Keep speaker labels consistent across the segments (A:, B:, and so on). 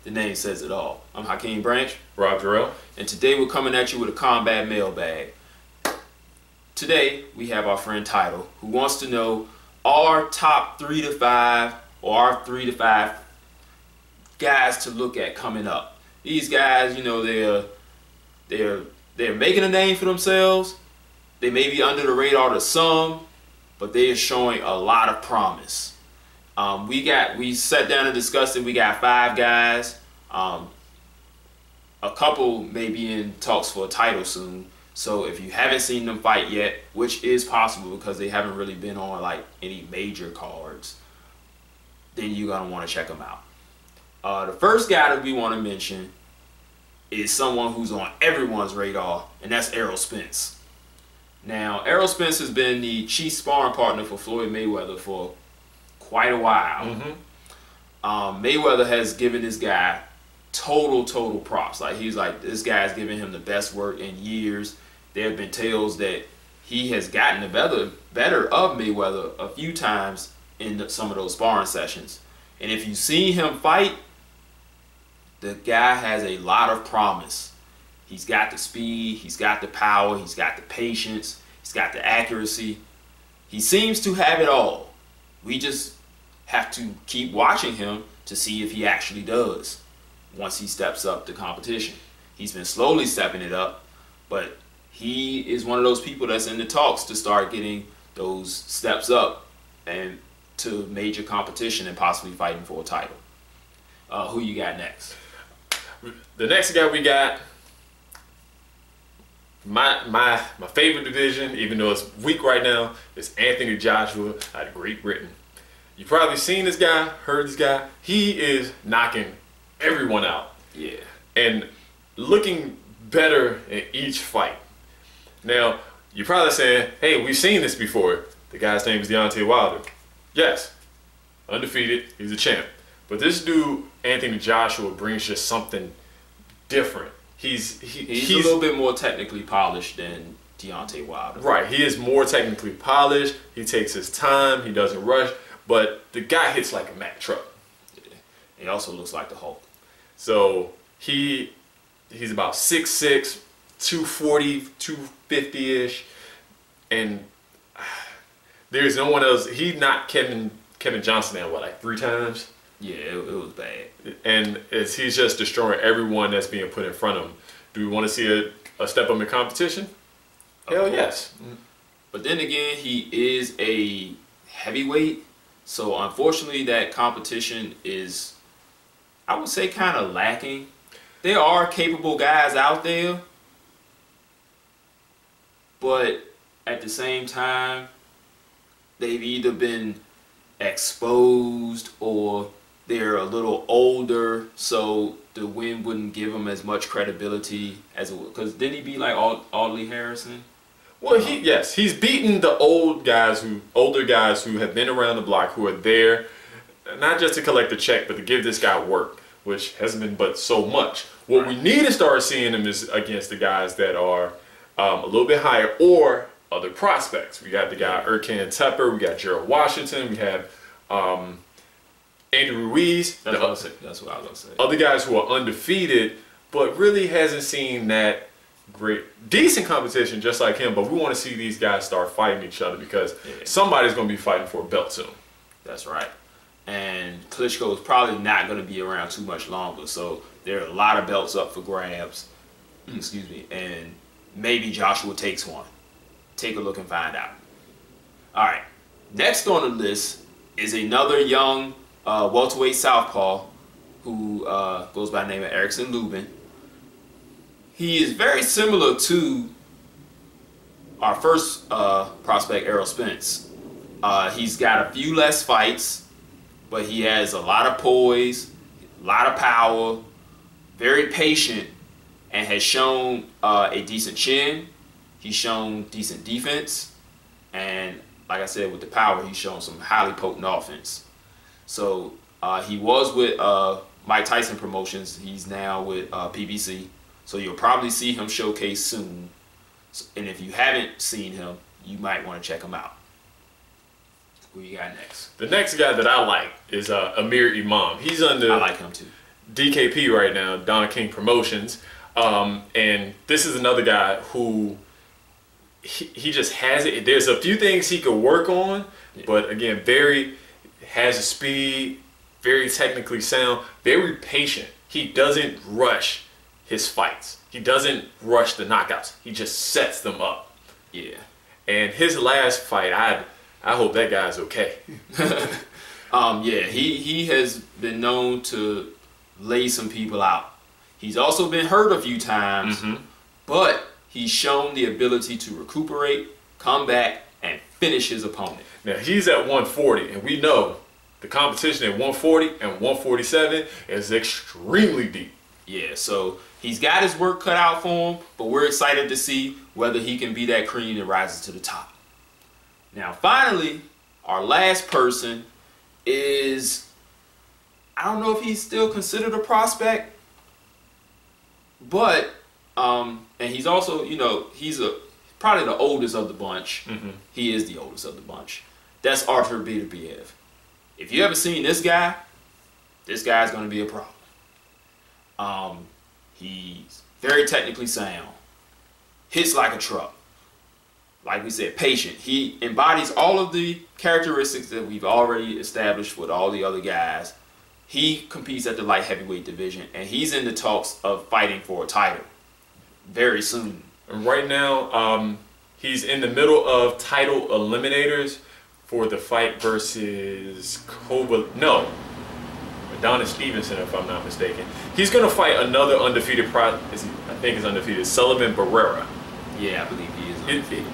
A: The name says it all. I'm Hakeem Branch.
B: Rob Jarrell.
A: And today we're coming at you with a combat mailbag. Today we have our friend Title, who wants to know our top 3 to 5 or our 3 to 5 guys to look at coming up. These guys, you know, they're making a name for themselves. They may be under the radar to some, but they are showing a lot of promise. We sat down and discussed it. We got 5 guys. A couple may be in talks for a title soon. So if you haven't seen them fight yet, which is possible because they haven't really been on like any major cards, then you're gonna want to check them out. The first guy that we want to mention is someone who's on everyone's radar, and that's Errol Spence. Now, Errol Spence has been the chief sparring partner for Floyd Mayweather for quite a while. Mayweather has given this guy total props. Like, he's like, this guy's giving him the best work in years. There have been tales that he has gotten the better of Mayweather a few times in some of those sparring sessions. And if you've seen him fight, the guy has a lot of promise. He's got the speed, he's got the power, he's got the patience, he's got the accuracy. He seems to have it all. We just have to keep watching him to see if he actually does once he steps up to competition. He's been slowly stepping it up, but he is one of those people that's in the talks to start getting those steps up and to major competition and possibly fighting for a title. Who you got next?
B: The next guy we got, my favorite division, even though it's weak right now, is Anthony Joshua out of Great Britain. You've probably seen this guy, heard this guy. He is knocking everyone out.
A: Yeah.
B: And looking better in each fight. Now, you're probably saying, hey, we've seen this before. The guy's name is Deontay Wilder. Yes, undefeated, he's a champ. But this dude, Anthony Joshua, brings just something different. He's
A: a little bit more technically polished than Deontay Wilder.
B: Right, he is more technically polished. He takes his time, he doesn't rush, but the guy hits like a Mack truck.
A: Yeah. He also looks like the Hulk.
B: So he's about 6'6", 240, 250-ish, and there's no one else. He knocked Kevin Johnson down, what, like 3 times?
A: Yeah, it was bad.
B: And he's just destroying everyone that's being put in front of him. Do we want to see a step up in competition? Hell yes.
A: But then again, he is a heavyweight. So unfortunately, that competition is, I would say, kind of lacking. There are capable guys out there. But at the same time, they've either been exposed or they're a little older, so the win wouldn't give him as much credibility as it would. Because didn't he be like Audley Harrison?
B: Well, he's beaten the older guys who have been around the block, who are there, not just to collect a check, but to give this guy work, which hasn't been but so much. What we need to start seeing him is against the guys that are a little bit higher or other prospects. We got the guy Erkan Tepper, we got Gerald Washington, we have Andrew Ruiz.
A: That's what I was going to say.
B: Other guys who are undefeated, but really hasn't seen that decent competition just like him. But we want to see these guys start fighting each other because somebody's going to be fighting for a belt soon.
A: That's right. And Klitschko is probably not going to be around too much longer. So there are a lot of belts up for grabs. Excuse me. And maybe Joshua takes one. Take a look and find out. All right. Next on the list is another young welterweight southpaw who goes by the name of Erickson Lubin. He is very similar to our first prospect, Errol Spence. He's got a few less fights, but he has a lot of poise, a lot of power, very patient, and has shown a decent chin. He's shown decent defense, and like I said, with the power, he's shown some highly potent offense. So he was with Mike Tyson Promotions. He's now with PBC. So you'll probably see him showcase soon. And if you haven't seen him, you might want to check him out. Who you got next?
B: The next guy that I like is Amir Imam. He's under.
A: I like him too.
B: DKP right now, Don King Promotions. And this is another guy who he just has it. There's a few things he could work on, but again, has a speed, very technically sound, very patient. He doesn't rush his fights. He doesn't rush the knockouts. He just sets them up.
A: Yeah.
B: And his last fight, I hope that guy's okay.
A: Yeah, he has been known to lay some people out. He's also been hurt a few times, but he's shown the ability to recuperate, come back, and finish his opponent.
B: Now, he's at 140, and we know the competition at 140 and 147 is extremely deep.
A: Yeah, so he's got his work cut out for him, but we're excited to see whether he can be that cream that rises to the top. Now, finally, our last person is, I don't know if he's still considered a prospect, but, and he's also, you know, he's probably the oldest of the bunch. He is the oldest of the bunch. That's Artur Beterbiev. If you ever seen this guy's going to be a problem. He's very technically sound, hits like a truck. Like we said, patient. He embodies all of the characteristics that we've already established with all the other guys. He competes at the light heavyweight division, and he's in the talks of fighting for a title very soon.
B: Right now, he's in the middle of title eliminators for the fight versus Adonis Stevenson, if I'm not mistaken. He's going to fight another undefeated I think is undefeated, Sullivan Barrera.
A: Yeah, I believe he is.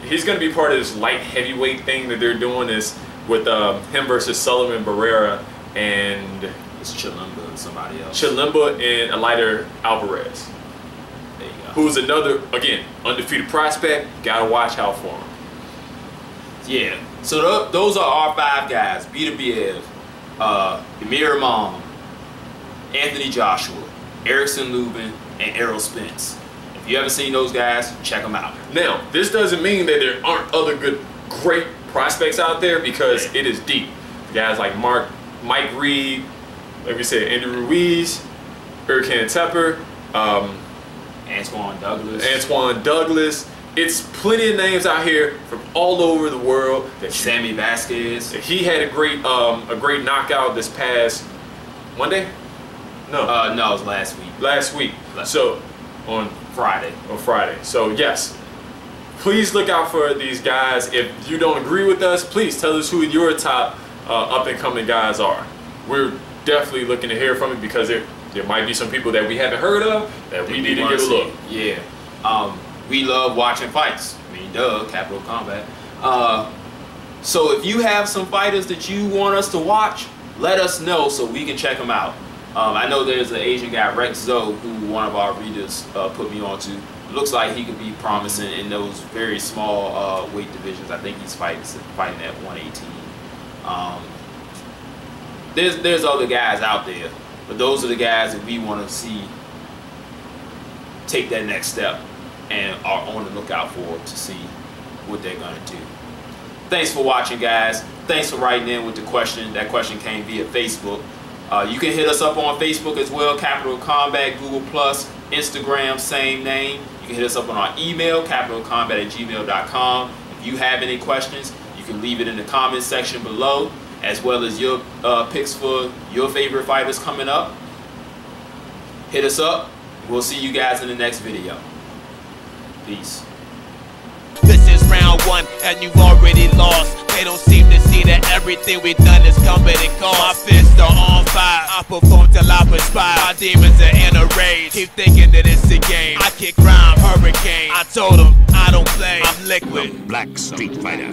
B: He's going to be part of this light heavyweight thing that they're doing is with him versus Sullivan Barrera and
A: it's Chilemba and somebody else.
B: Chilemba and Eleider Alvarez.
A: There you go.
B: Who's another, again, undefeated prospect. Got to watch out for him.
A: Yeah. So those are our 5 guys. Beterbiev, Emir Imam, Anthony Joshua, Erickson Lubin, and Errol Spence. If you haven't seen those guys, check them out.
B: Now, this doesn't mean that there aren't other great prospects out there because it is deep. Guys like Mike Reed, like we said, Andy Ruiz, Hurricane Tepper,
A: Antoine
B: Douglas. It's plenty of names out here from all over the world.
A: Sammy Vasquez.
B: He had a great knockout this past Monday. No,
A: it was last week.
B: Last week. So on
A: Friday.
B: So yes, please look out for these guys. If you don't agree with us, please tell us who your top up and coming guys are. We're definitely looking to hear from you because there might be some people that we haven't heard of that we need to give a look.
A: Yeah. We love watching fights. I mean, Capital Combat. So if you have some fighters that you want us to watch, let us know so we can check them out. I know there's an Asian guy, Rex Zoe, who one of our readers put me on to. Looks like he could be promising in those very small weight divisions. I think he's fighting at 118. There's other guys out there, but those are the guys that we want to see take that next step and are on the lookout for to see what they're going to do. Thanks for watching, guys. Thanks for writing in with the question. That question came via Facebook. You can hit us up on Facebook as well, Capital Combat, Google+, Instagram, same name. You can hit us up on our email, capitalcombat@gmail.com. If you have any questions, you can leave it in the comments section below, as well as your picks for your favorite fighters coming up. Hit us up. We'll see you guys in the next video. Peace.
C: This is round 1 and you've already lost. They don't seem to see that everything we've done is coming and cost. My fists are on fire, I perform till I perspire. My demons are in a rage, keep thinking that it's a game. I kick rhyme, hurricane, I told them I don't play, I'm liquid.
D: Black Street Fighter.